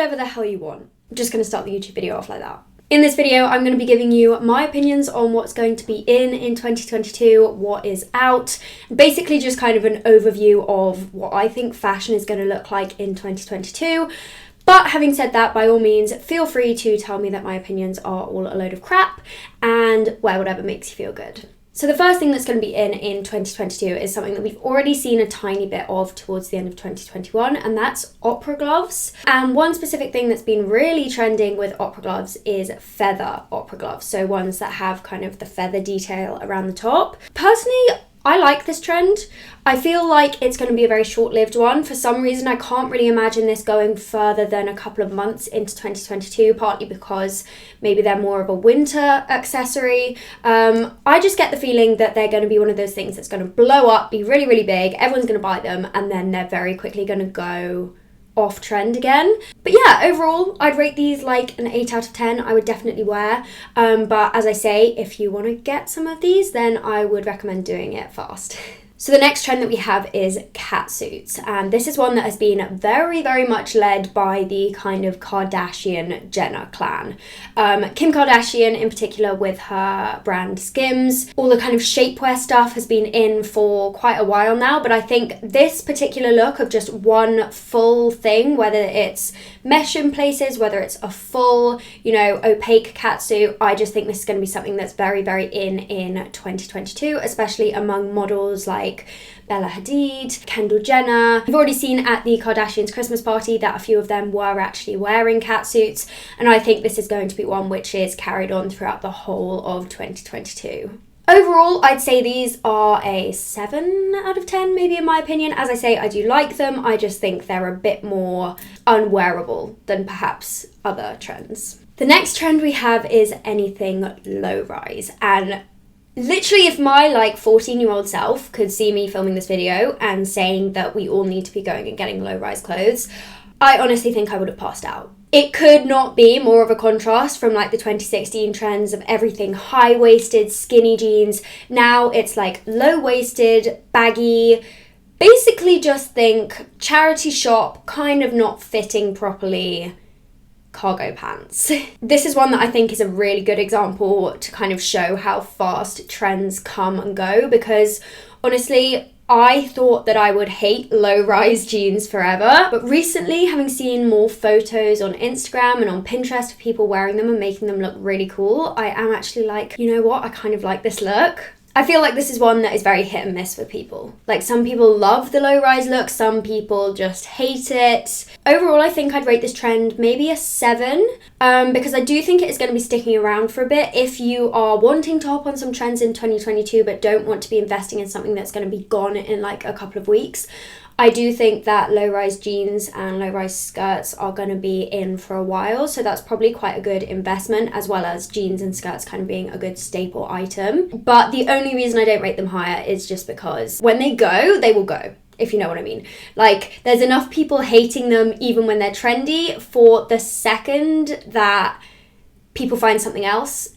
whatever the hell you want. I'm just going to start the YouTube video off like that. In this video, I'm going to be giving you my opinions on what's going to be in 2022, what is out, basically just kind of an overview of what I think fashion is going to look like in 2022. But having said that, by all means, feel free to tell me that my opinions are all a load of crap and wear whatever makes you feel good. So the first thing that's going to be in 2022 is something that we've already seen a tiny bit of towards the end of 2021, and that's opera gloves. And one specific thing that's been really trending with opera gloves is feather opera gloves. So ones that have kind of the feather detail around the top. Personally, I like this trend. I feel like it's going to be a very short-lived one. For some reason, I can't really imagine this going further than a couple of months into 2022, partly because maybe they're more of a winter accessory. I just get the feeling that they're going to be one of those things that's going to blow up, be really, really big, everyone's going to buy them, and then they're very quickly going to go off trend again. But yeah, overall, I'd rate these like an 8 out of 10. I would definitely wear. But as I say, if you want to get some of these, then I would recommend doing it fast. So the next trend that we have is catsuits, and this is one that has been very, very much led by the kind of Kardashian-Jenner clan. Kim Kardashian in particular with her brand Skims. All the kind of shapewear stuff has been in for quite a while now, but I think this particular look of just one full thing, whether it's mesh in places, whether it's a full, opaque catsuit, I just think this is going to be something that's very, very in 2022, especially among models like Bella Hadid, Kendall Jenner. We've already seen at the Kardashians' Christmas party that a few of them were actually wearing catsuits, and I think this is going to be one which is carried on throughout the whole of 2022. Overall, I'd say these are a 7 out of 10, maybe in my opinion. As I say, I do like them. I just think they're a bit more unwearable than perhaps other trends. The next trend we have is anything low-rise, and literally, if my 14-year-old self could see me filming this video and saying that we all need to be going and getting low-rise clothes, I honestly think I would have passed out. It could not be more of a contrast from the 2016 trends of everything high-waisted, skinny jeans. Now it's low-waisted, baggy, basically just think charity shop, kind of not fitting properly, cargo pants. This is one that I think is a really good example to kind of show how fast trends come and go, because honestly, I thought that I would hate low-rise jeans forever, but recently, having seen more photos on Instagram and on Pinterest of people wearing them and making them look really cool, I am actually you know what, I kind of like this look. I feel like this is one that is very hit and miss with people. Some people love the low-rise look, some people just hate it. Overall, I think I'd rate this trend maybe a 7, because I do think it is going to be sticking around for a bit. If you are wanting to hop on some trends in 2022 but don't want to be investing in something that's going to be gone in a couple of weeks, I do think that low-rise jeans and low-rise skirts are going to be in for a while, so that's probably quite a good investment, as well as jeans and skirts kind of being a good staple item. But the only reason I don't rate them higher is just because when they go, they will go, if you know what I mean. There's enough people hating them even when they're trendy. For the second that people find something else,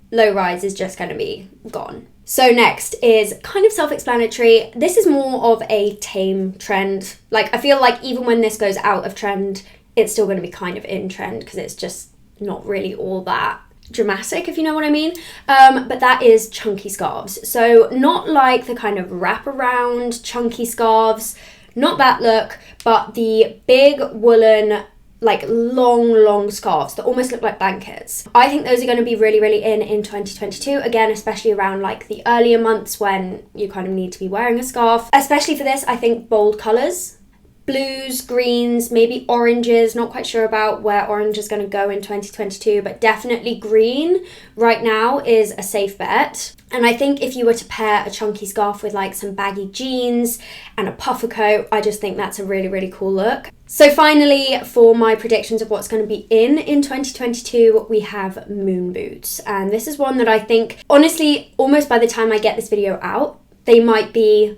low-rise is just going to be gone. So next is kind of self-explanatory. This is more of a tame trend. I feel like even when this goes out of trend, it's still going to be kind of in trend because it's just not really all that dramatic, if you know what I mean. But that is chunky scarves. So not like the kind of wraparound chunky scarves, not that look, but the big woolen long scarves that almost look like blankets. I think those are going to be really, really in 2022, again, especially around the earlier months when you kind of need to be wearing a scarf. Especially for this, I think bold colours, blues, greens, maybe oranges. Not quite sure about where orange is going to go in 2022, but definitely green right now is a safe bet. And I think if you were to pair a chunky scarf with some baggy jeans and a puffer coat, I just think that's a really, really cool look. So finally, for my predictions of what's going to be in 2022, we have moon boots. And this is one that I think, honestly, almost by the time I get this video out, they might be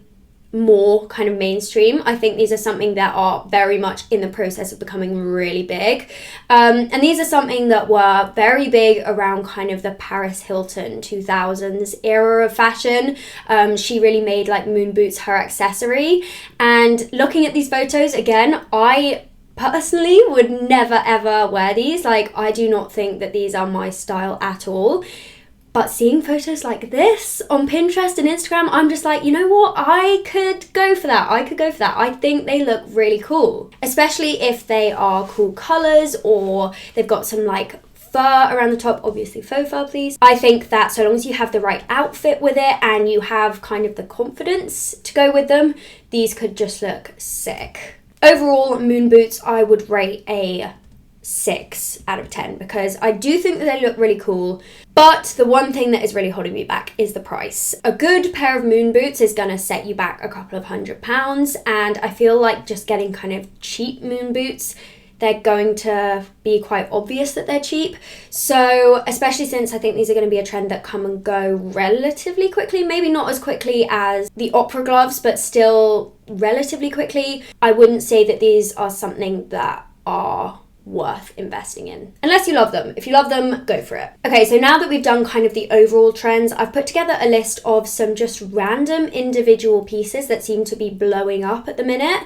more kind of mainstream. I think these are something that are very much in the process of becoming really big. And these are something that were very big around kind of the Paris Hilton 2000s era of fashion. She really made moon boots her accessory. And looking at these photos, again, I personally would never ever wear these. Like, I do not think that these are my style at all. But seeing photos like this on Pinterest and Instagram, I'm just like, you know what? I could go for that. I think they look really cool, especially if they are cool colors or they've got some like fur around the top, obviously faux fur please. I think that so long as you have the right outfit with it and you have kind of the confidence to go with them, these could just look sick. Overall, moon boots, I would rate a 6 out of 10 because I do think that they look really cool. But the one thing that is really holding me back is the price. A good pair of moon boots is going to set you back a couple of £100, and I feel like just getting kind of cheap moon boots, they're going to be quite obvious that they're cheap. So especially since I think these are going to be a trend that come and go relatively quickly, maybe not as quickly as the opera gloves, but still relatively quickly, I wouldn't say that these are something that are worth investing in unless you love them. If you love them, go for it. Okay, so now that we've done kind of the overall trends, I've put together a list of some just random individual pieces that seem to be blowing up at the minute.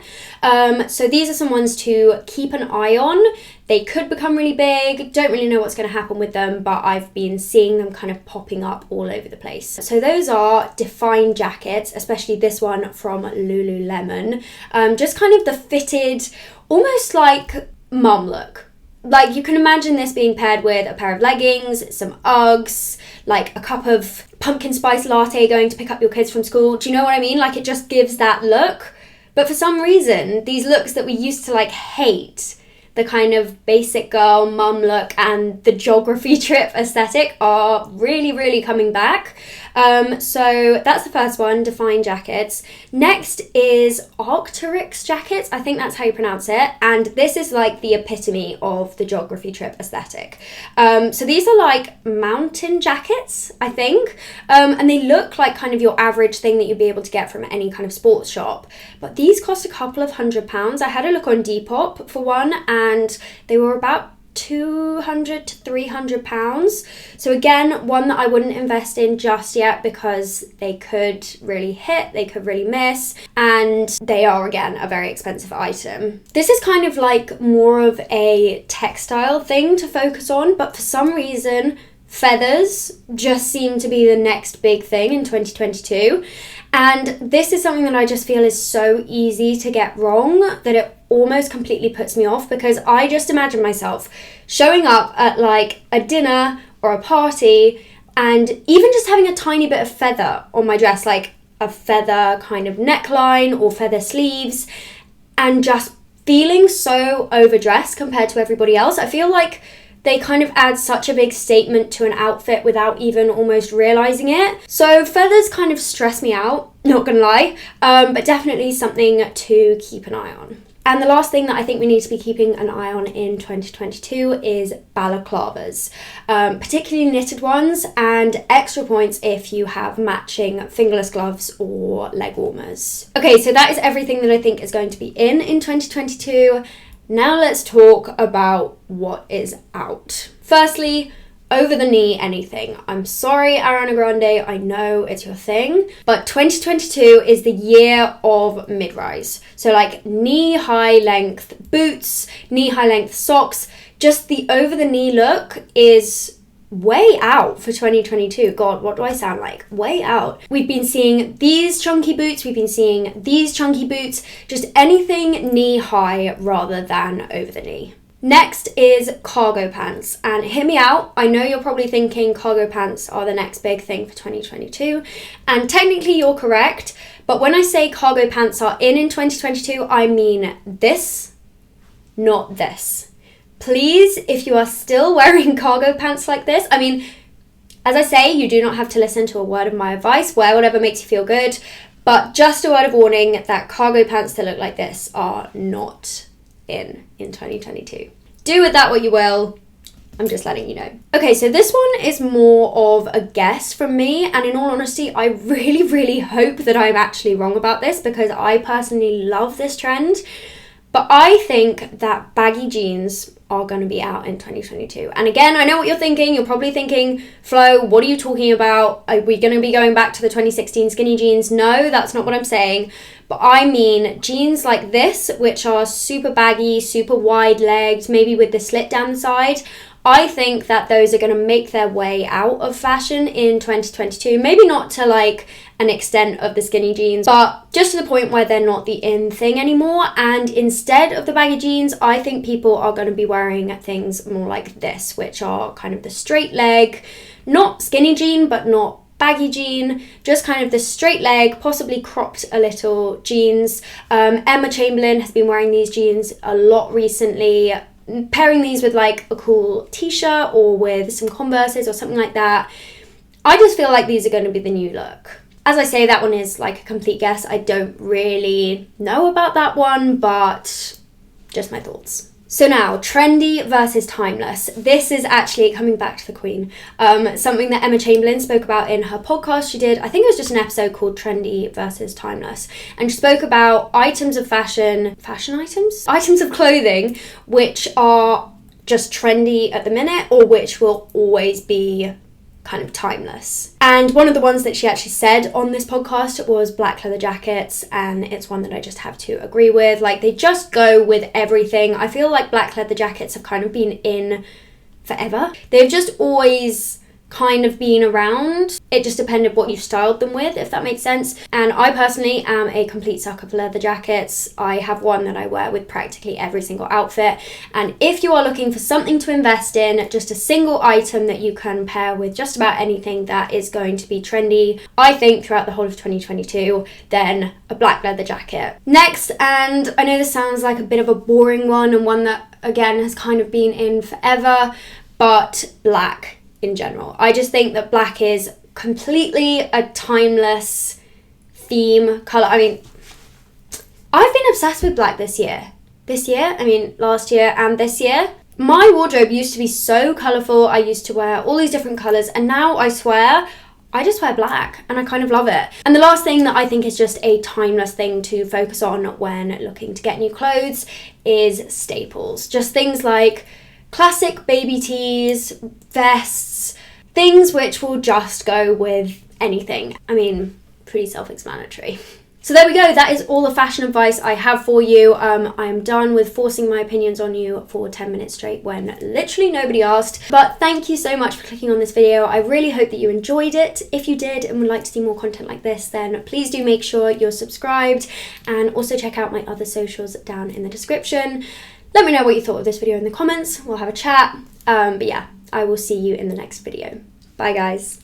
So these are some ones to keep an eye on. They could become really big, don't really know what's going to happen with them, but I've been seeing them kind of popping up all over the place. So those are defined jackets, especially this one from Lululemon. Just kind of the fitted, almost like mum look. Like, you can imagine this being paired with a pair of leggings, some Uggs, like a cup of pumpkin spice latte going to pick up your kids from school. Do you know what I mean? Like, it just gives that look. But for some reason, these looks that we used to like hate, the kind of basic girl mum look and the geography trip aesthetic, are really, really coming back. So that's the first one, defined jackets. Next is Arc'teryx jackets. I think that's how you pronounce it. And this is like the epitome of the geography trip aesthetic. So these are like mountain jackets, I think. And they look like kind of your average thing that you'd be able to get from any kind of sports shop. But these cost a couple of £100. I had a look on Depop for one, and they were about £200 to £300. So again, one that I wouldn't invest in just yet because they could really hit, they could really miss, and they are again a very expensive item. This is kind of like more of a textile thing to focus on, but for some reason feathers just seem to be the next big thing in 2022. And this is something that I just feel is so easy to get wrong that it almost completely puts me off, because I just imagine myself showing up at like a dinner or a party and even just having a tiny bit of feather on my dress, like a feather kind of neckline or feather sleeves, and just feeling so overdressed compared to everybody else. I feel like they kind of add such a big statement to an outfit without even almost realising it. So feathers kind of stress me out, not gonna lie, but definitely something to keep an eye on. And the last thing that I think we need to be keeping an eye on in 2022 is balaclavas, particularly knitted ones, and extra points if you have matching fingerless gloves or leg warmers. Okay, so that is everything that I think is going to be in 2022. Now let's talk about what is out. Firstly, over the knee anything. I'm sorry, Ariana Grande, I know it's your thing, but 2022 is the year of mid-rise. So like knee-high length boots, knee-high length socks, just the over the knee look is way out for 2022. God, what do I sound like? Way out. We've been seeing these chunky boots, we've been seeing these chunky boots, just anything knee high rather than over the knee. Next is cargo pants, and hear me out. I know you're probably thinking cargo pants are the next big thing for 2022, and technically you're correct, but when I say cargo pants are in 2022, I mean this, not this. Please, if you are still wearing cargo pants like this, I mean, as I say, you do not have to listen to a word of my advice, wear whatever makes you feel good, but just a word of warning that cargo pants that look like this are not in 2022. Do with that what you will. I'm just letting you know. Okay, so this one is more of a guess from me, and in all honesty, I really, really hope that I'm actually wrong about this, because I personally love this trend. But I think that baggy jeans are going to be out in 2022. And again, I know what you're thinking. You're probably thinking, Flo, what are you talking about? Are we going to be going back to the 2016 skinny jeans? No, that's not what I'm saying. But I mean jeans like this, which are super baggy, super wide legged, maybe with the slit down the side. I think that those are going to make their way out of fashion in 2022. Maybe not to like an extent of the skinny jeans, but just to the point where they're not the in thing anymore. And instead of the baggy jeans, I think people are going to be wearing things more like this, which are kind of the straight leg, not skinny jean, but not baggy jean, just kind of the straight leg, possibly cropped a little jeans. Emma Chamberlain has been wearing these jeans a lot recently. Pairing these with like a cool t-shirt or with some Converses or something like that. I just feel like these are going to be the new look. As I say, that one is like a complete guess. I don't really know about that one, but just my thoughts. So now, trendy versus timeless. This is actually coming back to the Queen. Something that Emma Chamberlain spoke about in her podcast she did. I think it was just an episode called Trendy versus Timeless. And she spoke about items of fashion items? Items of clothing which are just trendy at the minute or which will always be kind of timeless. And one of the ones that she actually said on this podcast was black leather jackets, and it's one that I just have to agree with. Like, they just go with everything. I feel like black leather jackets have kind of been in forever. They've just always kind of been around. It just depended what you styled them with, if that makes sense. And I personally am a complete sucker for leather jackets. I have one that I wear with practically every single outfit. And if you are looking for something to invest in, just a single item that you can pair with just about anything that is going to be trendy, I think throughout the whole of 2022, then a black leather jacket. Next, and I know this sounds like a bit of a boring one and one that again has kind of been in forever, but black in general. I just think that black is completely a timeless theme colour. I mean, I've been obsessed with black this year. Last year and this year. My wardrobe used to be so colourful. I used to wear all these different colours, and now I swear I just wear black and I kind of love it. And the last thing that I think is just a timeless thing to focus on when looking to get new clothes is staples. Just things like classic baby tees, vests, things which will just go with anything. I mean, pretty self-explanatory. So there we go. That is all the fashion advice I have for you. I am done with forcing my opinions on you for 10 minutes straight when literally nobody asked. But thank you so much for clicking on this video. I really hope that you enjoyed it. If you did and would like to see more content like this, then please do make sure you're subscribed, and also check out my other socials down in the description. Let me know what you thought of this video in the comments. We'll have a chat. But yeah, I will see you in the next video. Bye guys.